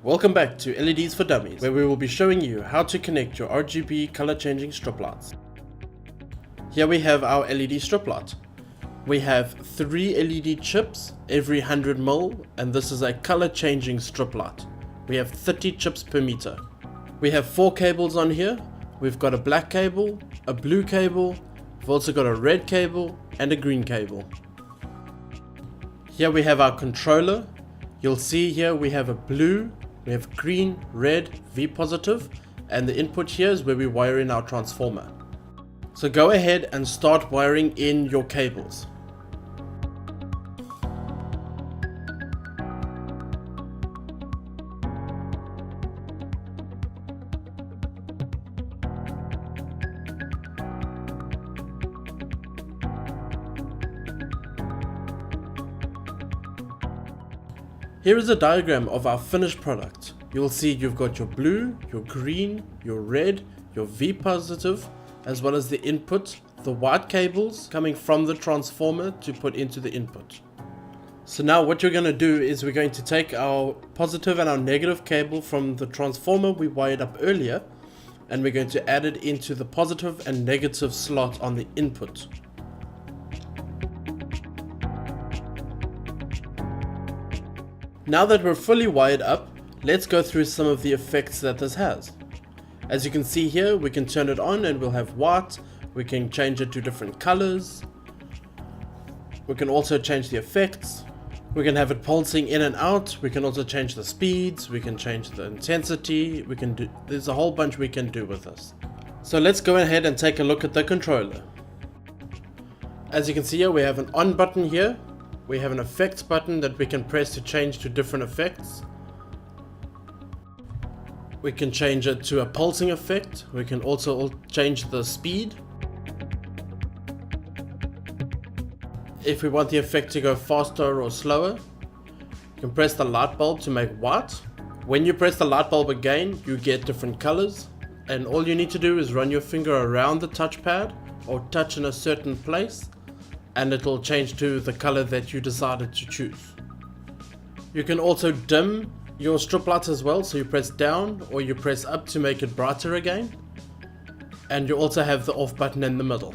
Welcome back to LEDs for Dummies, where we will be showing you how to connect your RGB color changing strip lights. Here we have our LED strip light. We have 3 LED chips every 100mm, and this is a color changing strip light. We have 30 chips per meter. We have 4 cables on here. We've got a black cable, a blue cable, we've also got a red cable and a green cable. Here we have our controller. You'll see here we have a blue, we have green, red, V positive, and the input here is where we wire in our transformer. So go ahead and start wiring in your cables. Here is a diagram of our finished product. You'll see you've got your blue, your green, your red, your V positive, as well as the input, the white cables coming from the transformer to put into the input. So now what you're going to do is we're going to take our positive and our negative cable from the transformer we wired up earlier, and we're going to add it into the positive and negative slot on the input. Now that we're fully wired up, let's go through some of the effects that this has. As you can see here, we can turn it on and we'll have white. We can change it to different colors. We can also change the effects. We can have it pulsing in and out. We can also change the speeds. We can change the intensity. There's a whole bunch we can do with this. So let's go ahead and take a look at the controller. As you can see here, we have an on button here. We have an effects button that we can press to change to different effects. We can change it to a pulsing effect. We can also change the speed. If we want the effect to go faster or slower, you can press the light bulb to make white. When you press the light bulb again, you get different colors. And all you need to do is run your finger around the touchpad or touch in a certain place, and it'll change to the color that you decided to choose. You can also dim your strip lights as well, so you press down or you press up to make it brighter again, and you also have the off button in the middle.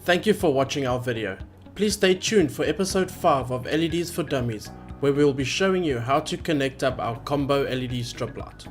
Thank you for watching our video. Please stay tuned for episode 5 of LEDs for Dummies, where we will be showing you how to connect up our combo LED strip light.